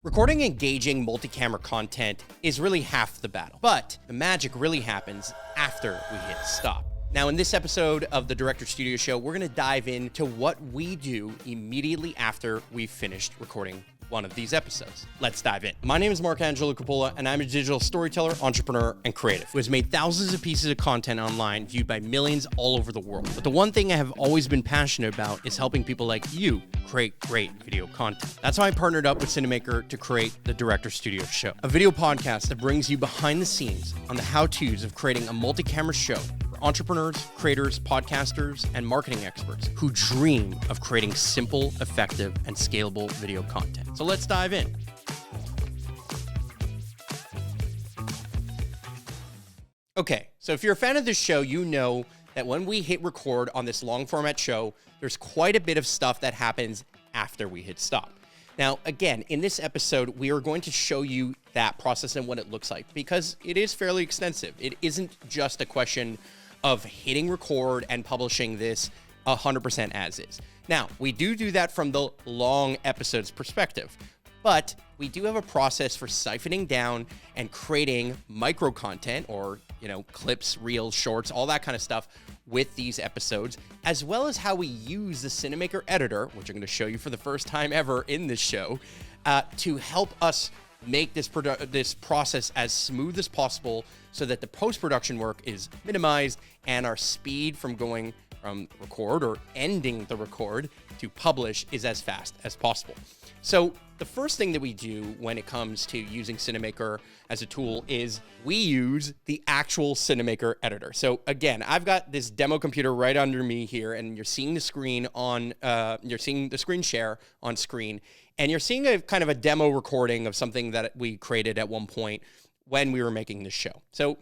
Recording engaging multi-camera content is really half the battle, but the magic really happens after we hit stop. Now, in this episode of the Director Studio Show, we're going to dive into what we do immediately after we've finished recording one of these episodes. Let's dive in. My name is Marc Angelo and I'm a digital storyteller, entrepreneur, and creative who has made thousands of pieces of content online viewed by millions all over the world. But the one thing I have always been passionate about is helping people like you create great video content. That's why I partnered up with Cinemaker to create the Director Studio Show, a video podcast that brings you behind the scenes on the how-tos of creating a multi-camera show for entrepreneurs, creators, podcasters, and marketing experts who dream of creating simple, effective, and scalable video content. So let's dive in. Okay, so if you're a fan of this show, you know that when we hit record on this long format show, there's quite a bit of stuff that happens after we hit stop. Now, again, in this episode, we are going to show you that process and what it looks like because it is fairly extensive. It isn't just a question of hitting record and publishing this 100% as is. Now, we do that from the long episodes perspective, but we do have a process for siphoning down and creating micro content or, clips, reels, shorts, all that kind of stuff with these episodes, as well as how we use the Cinemaker editor, which I'm going to show you for the first time ever in this show, to help us make this process as smooth as possible so that the post-production work is minimized and our speed from going from record or ending the record to publish is as fast as possible. So the first thing that we do when it comes to using Cinemaker as a tool is we use the actual Cinemaker editor. So again, I've got this demo computer right under me here, and you're seeing the screen you're seeing the screen share on screen, and you're seeing a kind of a demo recording of something that we created at one point when we were making this show. So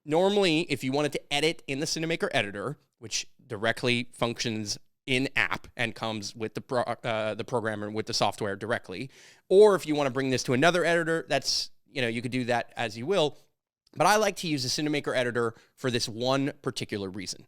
normally, if you wanted to edit in the Cinemaker editor, which directly functions in-app and comes with the programmer with the software directly, or if you want to bring this to another editor, that's, you could do that as you will. But I like to use the Cinemaker editor for this one particular reason.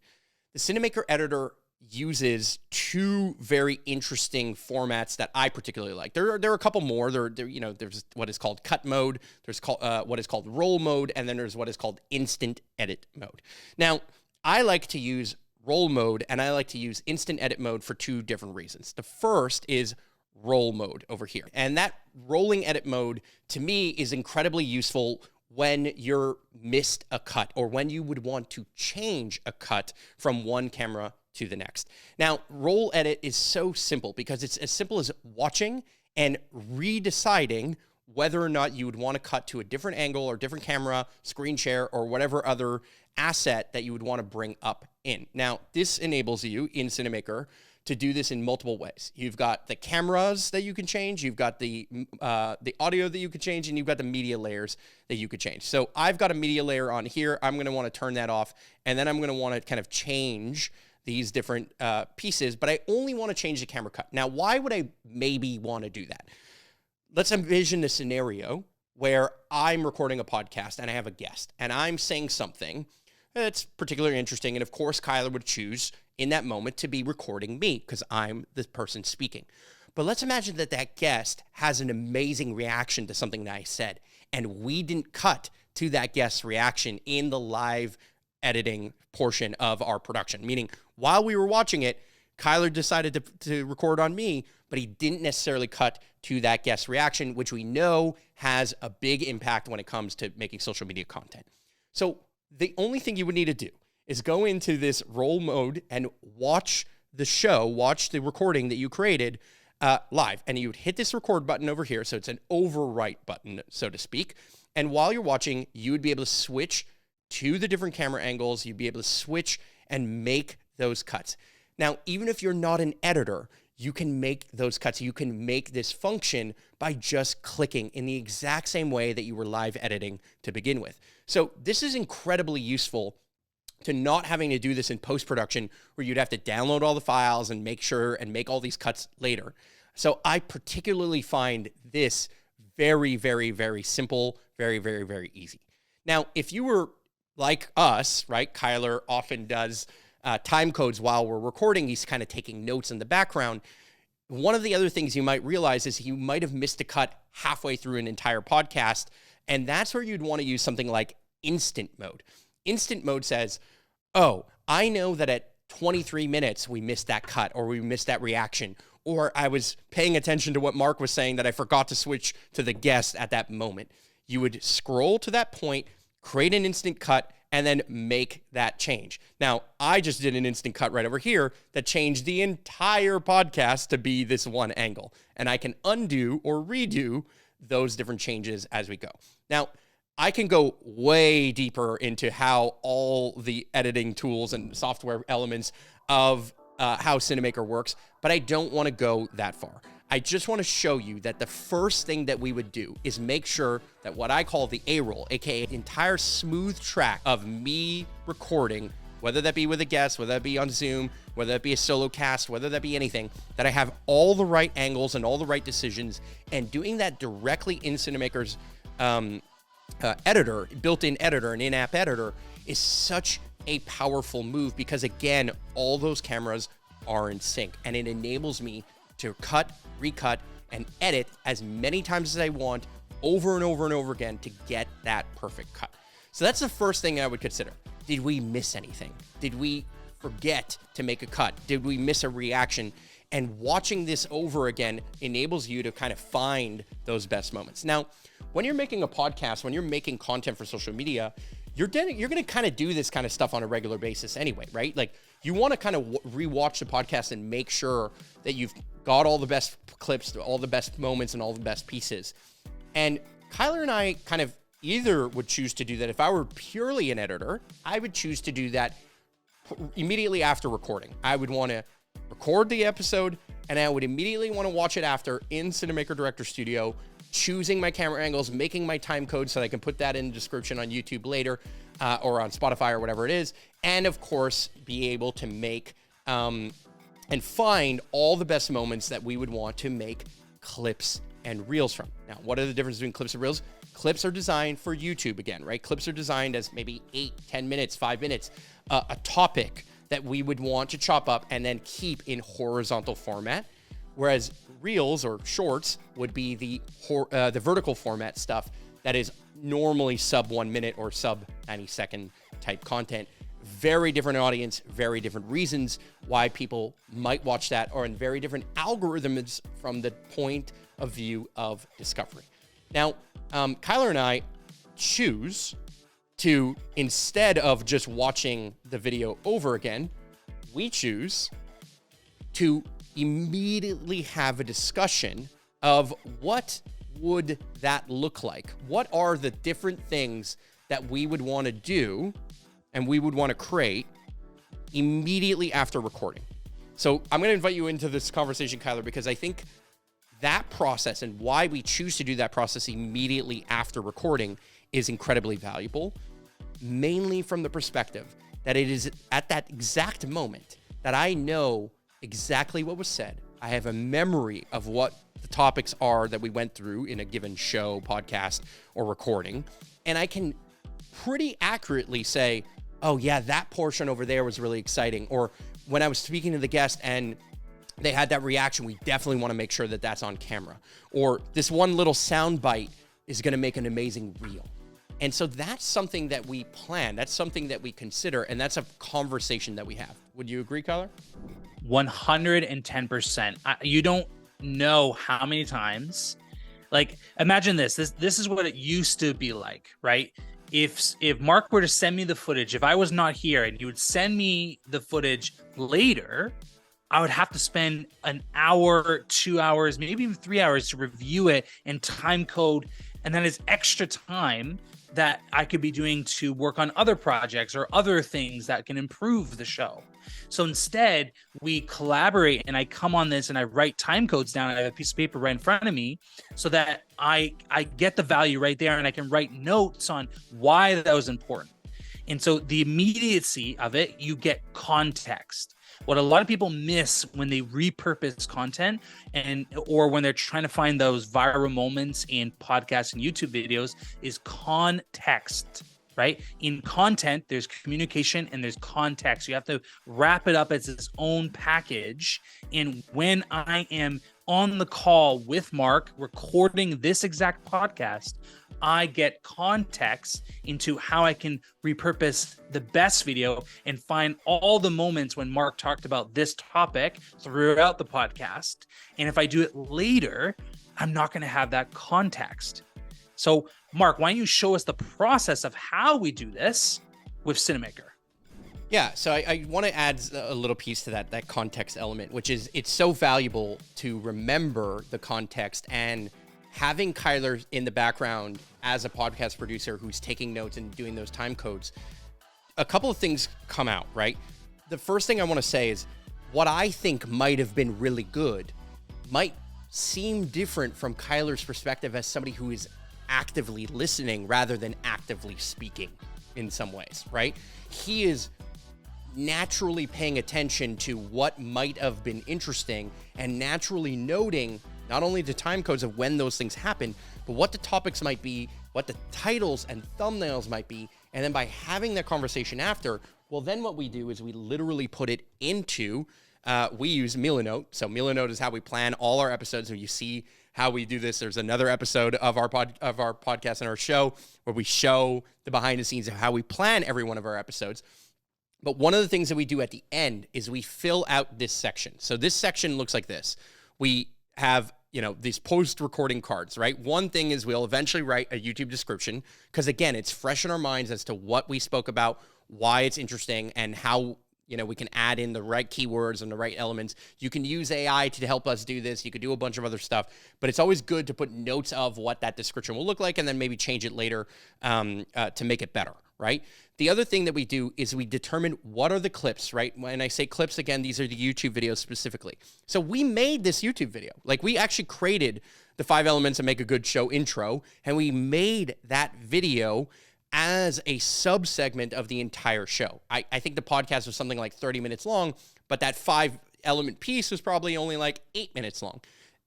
The Cinemaker editor uses two very interesting formats that I particularly like. There are a couple more. There's what is called cut mode, there's what is called roll mode, and then there's what is called instant edit mode. Now, I like to use roll mode and I like to use instant edit mode for two different reasons. The first is roll mode over here. And that rolling edit mode to me is incredibly useful when you're missed a cut or when you would want to change a cut from one camera to the next. Now, roll edit is so simple because it's as simple as watching and redeciding whether or not you would want to cut to a different angle or different camera, screen share, or whatever other asset that you would want to bring up in. Now, this enables you in Cinemaker to do this in multiple ways. You've got the cameras that you can change, you've got the audio that you could change, and you've got the media layers that you could change. So I've got a media layer on here. I'm going to want to turn that off, and then I'm going to want to kind of change these different pieces, but I only want to change the camera cut. Now, why would I maybe want to do that? Let's envision a scenario where I'm recording a podcast and I have a guest and I'm saying something that's particularly interesting. And of course, Kyler would choose in that moment to be recording me because I'm the person speaking. But let's imagine that guest has an amazing reaction to something that I said, and we didn't cut to that guest's reaction in the live editing portion of our production. Meaning, while we were watching it, Kyler decided to record on me, but he didn't necessarily cut to that guest reaction, which we know has a big impact when it comes to making social media content. So the only thing you would need to do is go into this roll mode and watch the recording that you created live. And you would hit this record button over here. So it's an overwrite button, so to speak. And while you're watching, you would be able to switch to the different camera angles. You'd be able to switch and make those cuts. Now, even if you're not an editor, you can make those cuts. You can make this function by just clicking in the exact same way that you were live editing to begin with. So this is incredibly useful to not having to do this in post-production where you'd have to download all the files and make all these cuts later. So I particularly find this very, very, very simple, very, very, very easy. Now, if you were like us, right, Kyler often does time codes while we're recording. He's kind of taking notes in the background. one of the other things you might realize is you might have missed a cut halfway through an entire podcast. And that's where you'd want to use something like instant mode. Instant mode says, oh, I know that at 23 minutes, we missed that cut or we missed that reaction, or I was paying attention to what Marc was saying that I forgot to switch to the guest at that moment. You would scroll to that point, create an instant cut, and then make that change. Now, I just did an instant cut right over here that changed the entire podcast to be this one angle. And I can undo or redo those different changes as we go. Now, I can go way deeper into how all the editing tools and software elements of how Cinemaker works, but I don't want to go that far. I just want to show you that the first thing that we would do is make sure that what I call the ARoll, aka entire smooth track of me recording, whether that be with a guest, whether that be on Zoom, whether that be a solo cast, whether that be anything, that I have all the right angles and all the right decisions, and doing that directly in Cinemaker's editor, built-in editor, an in-app editor, is such a powerful move because, again, all those cameras are in sync, and it enables me to cut, recut, and edit as many times as I want over and over and over again to get that perfect cut. So that's the first thing I would consider. Did we miss anything? Did we forget to make a cut? Did we miss a reaction? And watching this over again enables you to kind of find those best moments. Now, when you're making a podcast, when you're making content for social media, you're going to kind of do this kind of stuff on a regular basis anyway, right? Like, you want to kind of rewatch the podcast and make sure that you've got all the best clips, all the best moments, and all the best pieces. And Kyler and I kind of either would choose to do that. If I were purely an editor, I would choose to do that immediately after recording. I would want to record the episode, and I would immediately want to watch it after in Cinemaker Director Studio, choosing my camera angles, making my time code so that I can put that in the description on YouTube later, or on Spotify or whatever it is. And of course, be able to make and find all the best moments that we would want to make clips and reels from. Now, what are the differences between clips and reels? Clips are designed for YouTube again, right? Clips are designed as maybe 8, 10 minutes, 5 minutes, a topic that we would want to chop up and then keep in horizontal format. Whereas reels or shorts would be the vertical format stuff that is normally sub 1 minute or sub 90 second type content. Very different audience, very different reasons why people might watch that, or in very different algorithms from the point of view of discovery. Now, Kyler and I choose to, instead of just watching the video over again, we choose to immediately have a discussion of what would that look like? What are the different things that we would want to do and we would want to create immediately after recording? So I'm going to invite you into this conversation, Kyler, because I think that process and why we choose to do that process immediately after recording is incredibly valuable, mainly from the perspective that it is at that exact moment that I know exactly what was said. I have a memory of what the topics are that we went through in a given show, podcast, or recording, and I can pretty accurately say, oh yeah, that portion over there was really exciting. Or when I was speaking to the guest and they had that reaction, we definitely want to make sure that that's on camera. Or this one little sound bite is going to make an amazing reel. And so that's something that we plan. That's something that we consider. And that's a conversation that we have. Would you agree, Kyler? 110%. You don't know how many times, like, imagine this is what it used to be like, right? If Marc were to send me the footage, if I was not here and you would send me the footage later, I would have to spend an hour, 2 hours, maybe even 3 hours to review it and time code. And that is extra time that I could be doing to work on other projects or other things that can improve the show. So instead, we collaborate and I come on this and I write time codes down. I have a piece of paper right in front of me so that I get the value right there and I can write notes on why that was important. And so the immediacy of it, you get context. What a lot of people miss when they repurpose content or when they're trying to find those viral moments in podcasts and YouTube videos is context. right? In content, there's communication and there's context. You have to wrap it up as its own package. And when I am on the call with Marc recording this exact podcast, I get context into how I can repurpose the best video and find all the moments when Marc talked about this topic throughout the podcast. And if I do it later, I'm not going to have that context. So, Marc, why don't you show us the process of how we do this with Cinemaker? Yeah, so I want to add a little piece to that context element, which is it's so valuable to remember the context, and having Kyler in the background as a podcast producer who's taking notes and doing those time codes. A couple of things come out, right? The first thing I want to say is what I think might have been really good might seem different from Kyler's perspective as somebody who is actively listening rather than actively speaking in some ways, right? He is naturally paying attention to what might have been interesting and naturally noting not only the time codes of when those things happen, but what the topics might be, what the titles and thumbnails might be. And then by having that conversation after, well, then what we do is we literally put it into, we use Milanote. So Milanote is how we plan all our episodes. And you see how we do this. There's another episode of our podcast and our show where we show the behind the scenes of how we plan every one of our episodes. But one of the things that we do at the end is we fill out this section. So this section looks like this. We have, these post-recording cards, right? One thing is we'll eventually write a YouTube description because, again, it's fresh in our minds as to what we spoke about, why it's interesting, and how, we can add in the right keywords and the right elements. You can use AI to help us do this. You could do a bunch of other stuff, but it's always good to put notes of what that description will look like and then maybe change it later to make it better, right? The other thing that we do is we determine what are the clips, right? When I say clips, again, these are the YouTube videos specifically. So we made this YouTube video. Like, we actually created the 5 elements that make a good show intro, and we made that video as a sub-segment of the entire show. I think the podcast was something like 30 minutes long, but that 5-element piece was probably only like 8 minutes long.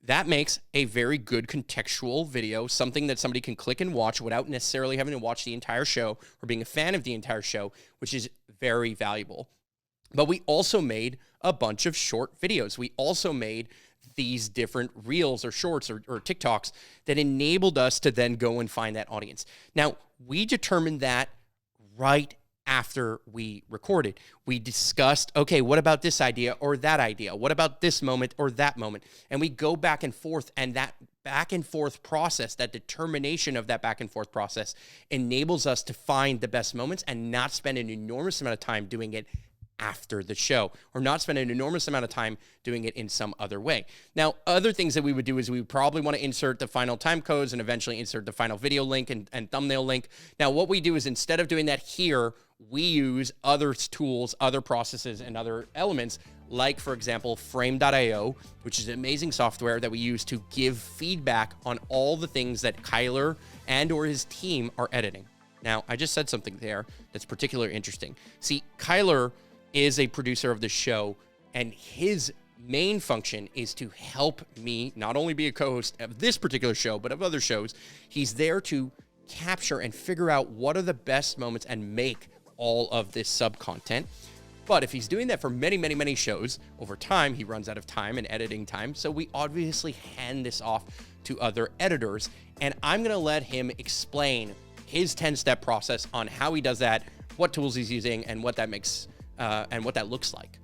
That makes a very good contextual video, something that somebody can click and watch without necessarily having to watch the entire show or being a fan of the entire show, which is very valuable. But we also made a bunch of short videos. We also made these different reels or shorts or TikToks that enabled us to then go and find that audience. Now, we determined that right after we recorded. We discussed, okay, what about this idea or that idea? What about this moment or that moment? And we go back and forth, and that back and forth process, that determination of that back and forth process enables us to find the best moments and not spend an enormous amount of time doing it after the show, or not spend an enormous amount of time doing it in some other way. Now, other things that we would do is we would probably want to insert the final time codes and eventually insert the final video link and thumbnail link. Now, what we do is instead of doing that here, we use other tools, other processes, and other elements, like, for example, Frame.io, which is amazing software that we use to give feedback on all the things that Kyler and or his team are editing. Now, I just said something there that's particularly interesting. See, Kyler is a producer of the show, and his main function is to help me not only be a co-host of this particular show, but of other shows. He's there to capture and figure out what are the best moments and make all of this sub-content. But if he's doing that for many, many, many shows, over time, he runs out of time and editing time. So we obviously hand this off to other editors, and I'm going to let him explain his 10-step process on how he does that, what tools he's using, and what that makes and what that looks like.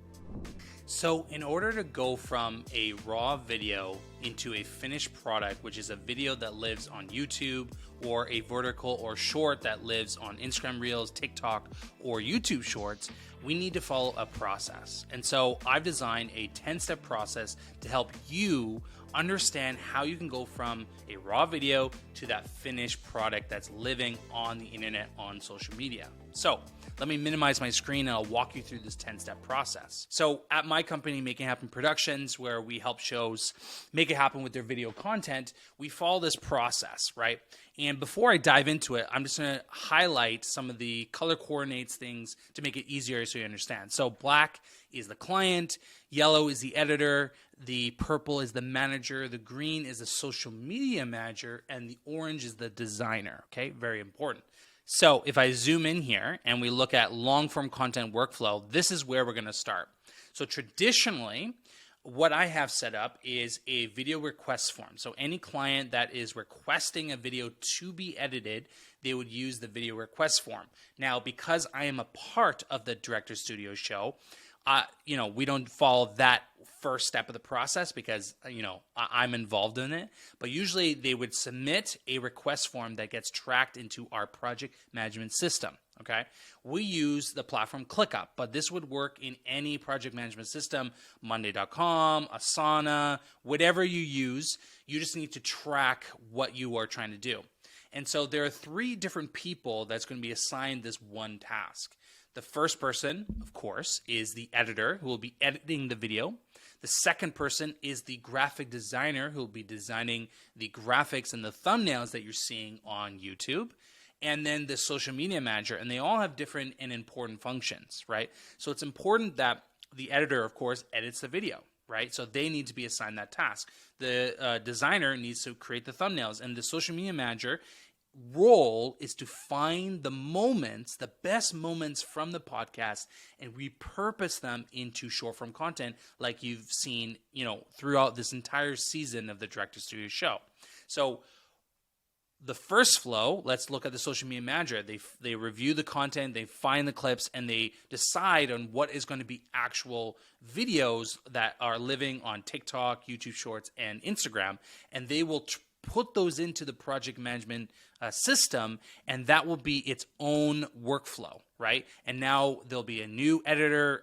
So in order to go from a raw video into a finished product, which is a video that lives on YouTube, or a vertical or short that lives on Instagram Reels, TikTok, or YouTube Shorts, we need to follow a process. And so I've designed a 10-step process to help you understand how you can go from a raw video to that finished product that's living on the internet, on social media. So let me minimize my screen and I'll walk you through this 10-step process. So at my company, Make It Happen Productions, where we help shows make it happen with their video content, we follow this process, right? And before I dive into it, I'm just going to highlight some of the color coordinates things to make it easier so you understand. So black is the client, yellow is the editor, the purple is the manager, the green is the social media manager, and the orange is the designer, okay? Very important. So if I zoom in here and we look at long form content workflow, this is where we're going to start. So traditionally, what I have set up is a video request form. So any client that is requesting a video to be edited, they would use the video request form. Now, because I am a part of the Director Studio show, we don't follow that first step of the process because, I'm involved in it. But usually they would submit a request form that gets tracked into our project management system. Okay. We use the platform ClickUp, but this would work in any project management system, Monday.com, Asana, whatever you use. You just need to track what you are trying to do. And so there are 3 different people that's going to be assigned this one task. The first person, of course, is the editor who will be editing the video. The second person is the graphic designer who will be designing the graphics and the thumbnails that you're seeing on YouTube. And then the social media manager, and they all have different and important functions, right? So it's important that the editor, of course, edits the video, right? So they need to be assigned that task. The designer needs to create the thumbnails, and the social media manager role is to find the moments, the best moments from the podcast, and repurpose them into short form content like you've seen, throughout this entire season of the Director Studio show. So the first flow, let's look at the social media manager. They review the content, they find the clips, and they decide on what is going to be actual videos that are living on TikTok, YouTube Shorts, and Instagram, and they will put those into the project management system, and that will be its own workflow, right? And now there'll be a new editor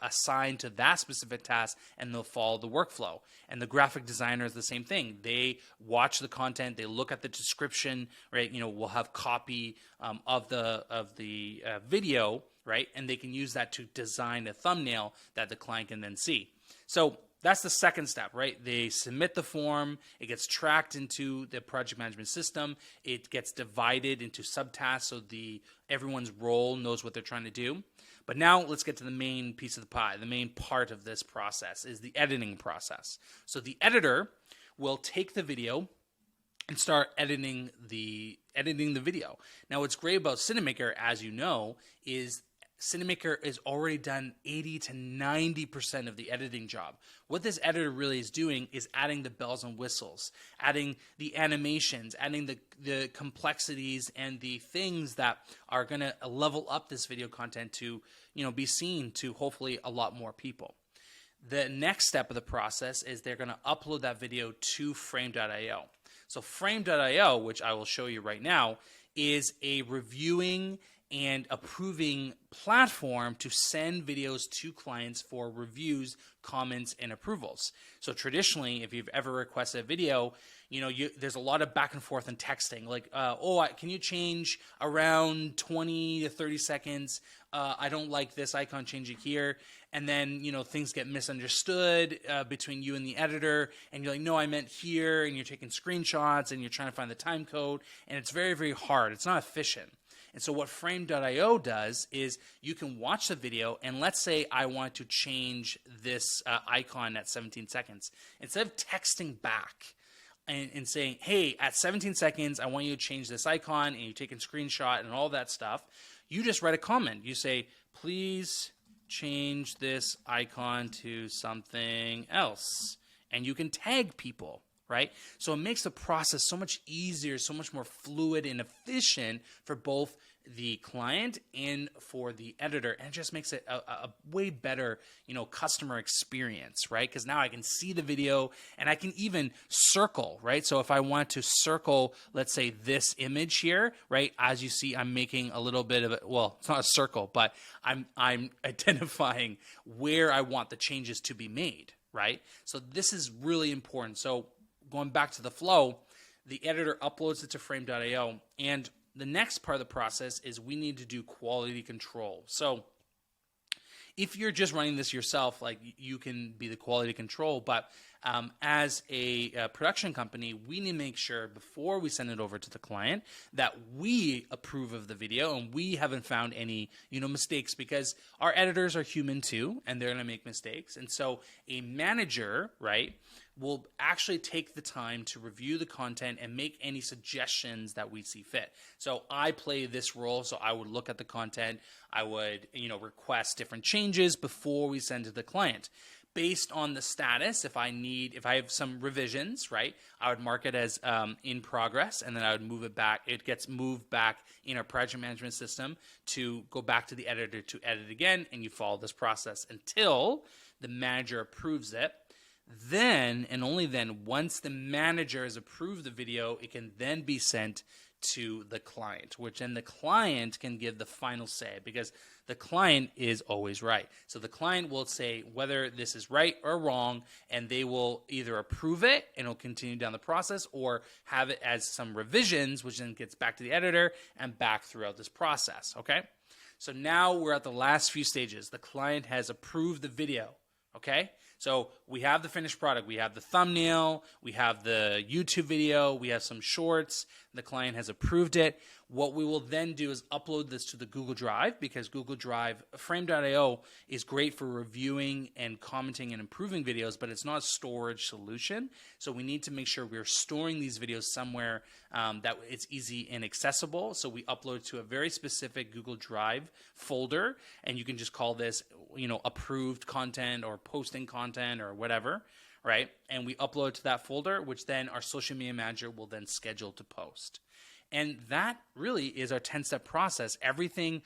assigned to that specific task, and they'll follow the workflow. And the graphic designer is the same thing. They watch the content, they look at the description, right? We'll have copy of the video, right? And they can use that to design a thumbnail that the client can then see. So that's the second step, right? They submit the form, it gets tracked into the project management system, it gets divided into subtasks so everyone's role knows what they're trying to do. But now let's get to the main piece of the pie. The main part of this process is the editing process. So the editor will take the video and start editing the video. Now what's great about Cinemaker, as you know, is Cinemaker is already done 80 to 90% of the editing job. What this editor really is doing is adding the bells and whistles, adding the animations, adding the complexities and the things that are going to level up this video content to, be seen to hopefully a lot more people. The next step of the process is they're going to upload that video to Frame.io. So Frame.io, which I will show you right now, is a reviewing and approving platform to send videos to clients for reviews, comments, and approvals. So traditionally, if you've ever requested a video, there's a lot of back and forth and texting, like, can you change around 20 to 30 seconds? I don't like this icon, change it here. And then, things get misunderstood between you and the editor, and you're like, no, I meant here, and you're taking screenshots, and you're trying to find the time code, and it's very, very hard. It's not efficient. And so what Frame.io does is you can watch the video, and let's say I want to change this icon at 17 seconds. Instead of texting back and saying, hey, at 17 seconds, I want you to change this icon, and you take a screenshot and all that stuff, you just write a comment. You say, please change this icon to something else. And you can tag people, right? So it makes the process so much easier, so much more fluid and efficient for both the client and for the editor, and it just makes it a way better, customer experience, right? Because now I can see the video and I can even circle, right? So if I want to circle, let's say this image here, right? As you see, I'm making a little bit of it. Well, it's not a circle, but I'm identifying where I want the changes to be made, right? So this is really important. So going back to the flow, the editor uploads it to Frame.io, and the next part of the process is we need to do quality control. So if you're just running this yourself, like, you can be the quality control, but as a production company, we need to make sure before we send it over to the client that we approve of the video and we haven't found any, mistakes, because our editors are human too, and they're going to make mistakes. And so a manager, right, we'll actually take the time to review the content and make any suggestions that we see fit. So I play this role, so I would look at the content, I would, request different changes before we send to the client. Based on the status, if I have some revisions, right, I would mark it as in progress, and then I would move it back. It gets moved back in our project management system to go back to the editor to edit again, and you follow this process until the manager approves it. Then, and only then, once the manager has approved the video, it can then be sent to the client, which then the client can give the final say, because the client is always right. So the client will say whether this is right or wrong, and they will either approve it and it'll continue down the process, or have it as some revisions, which then gets back to the editor and back throughout this process, okay? So now we're at the last few stages. The client has approved the video, okay? So we have the finished product. We have the thumbnail. We have the YouTube video. We have some shorts. The client has approved it. What we will then do is upload this to the Google Drive, because Google Drive, Frame.io is great for reviewing and commenting and improving videos, but it's not a storage solution. So we need to make sure we're storing these videos somewhere that it's easy and accessible. So we upload to a very specific Google Drive folder, and you can just call this, approved content or posting content or whatever, right? And we upload to that folder, which then our social media manager will then schedule to post. And that really is our 10-step process, everything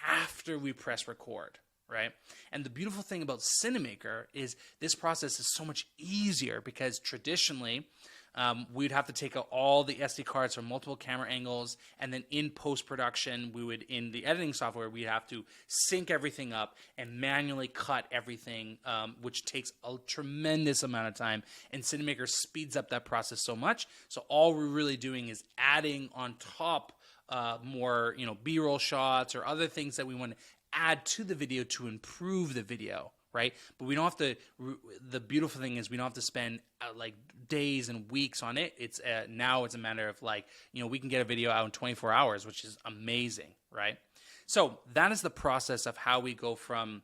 after we press record, right? And the beautiful thing about Cinemaker is this process is so much easier, because traditionally we'd have to take out all the SD cards from multiple camera angles, and then in post-production, in the editing software, we'd have to sync everything up and manually cut everything, which takes a tremendous amount of time, and Cinemaker speeds up that process so much. So all we're really doing is adding on top more, B-roll shots or other things that we want to add to the video to improve the video, right? But we don't have to, the beautiful thing is we don't have to spend days and weeks on it. It's now it's a matter of we can get a video out in 24 hours, which is amazing, right? So that is the process of how we go from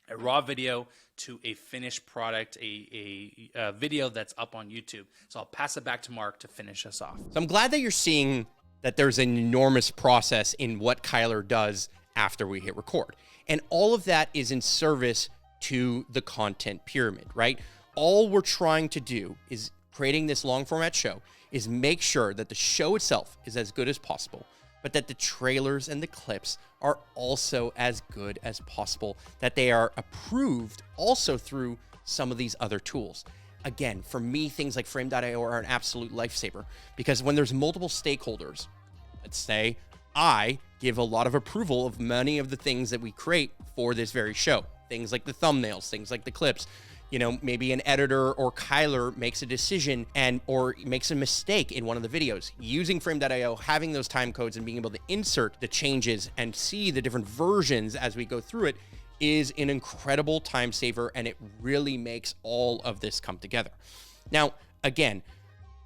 a raw video to a finished product, a video that's up on YouTube. So I'll pass it back to Marc to finish us off. So I'm glad that you're seeing that there's an enormous process in what Kyler does after we hit record. And all of that is in service to the content pyramid, right? All we're trying to do is creating this long format show is make sure that the show itself is as good as possible, but that the trailers and the clips are also as good as possible, that they are approved also through some of these other tools. Again, for me, things like Frame.io are an absolute lifesaver, because when there's multiple stakeholders, let's say I give a lot of approval of many of the things that we create for this very show. Things like the thumbnails, things like the clips. Maybe an editor or Kyler makes a decision or makes a mistake in one of the videos. Using Frame.io, having those time codes and being able to insert the changes and see the different versions as we go through it is an incredible time saver, and it really makes all of this come together. Now, again,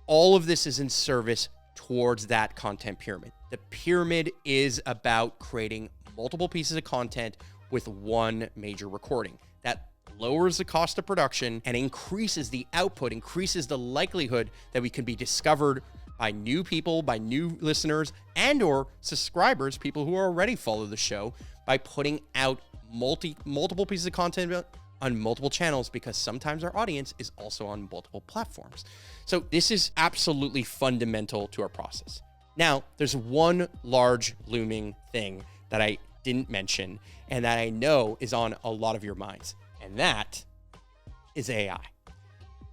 all of this is in service towards that content pyramid. The pyramid is about creating multiple pieces of content with one major recording. That lowers the cost of production and increases the output, increases the likelihood that we can be discovered by new people, by new listeners, and or subscribers, people who already follow the show, by putting out multiple pieces of content on multiple channels, because sometimes our audience is also on multiple platforms. So this is absolutely fundamental to our process. Now, there's one large looming thing that I didn't mention and that I know is on a lot of your minds, and that is AI.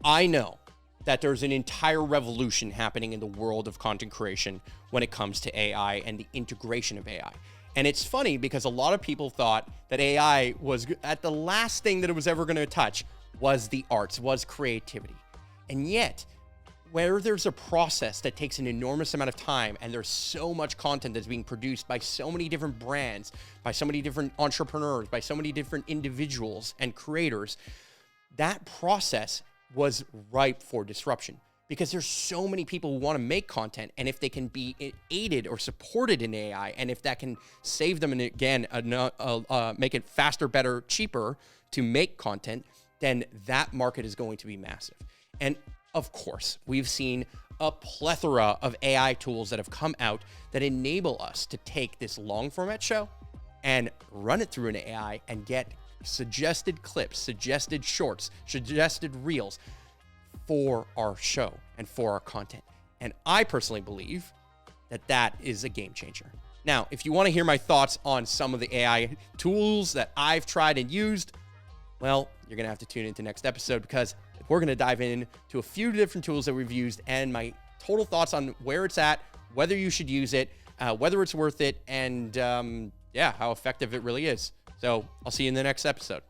I know that there's an entire revolution happening in the world of content creation when it comes to AI and the integration of AI. And it's funny because a lot of people thought that AI was at the last thing that it was ever going to touch was the arts, was creativity. And yet, where there's a process that takes an enormous amount of time and there's so much content that's being produced by so many different brands, by so many different entrepreneurs, by so many different individuals and creators, that process was ripe for disruption, because there's so many people who want to make content, and if they can be aided or supported in AI, and if that can save them, and again, make it faster, better, cheaper to make content, then that market is going to be massive. And of course, we've seen a plethora of AI tools that have come out that enable us to take this long format show and run it through an AI and get suggested clips, suggested shorts, suggested reels for our show and for our content. And I personally believe that that is a game changer. Now, if you want to hear my thoughts on some of the AI tools that I've tried and used, well, you're going to have to tune into next episode, because we're going to dive into a few different tools that we've used and my total thoughts on where it's at, whether you should use it, whether it's worth it, and how effective it really is. So I'll see you in the next episode.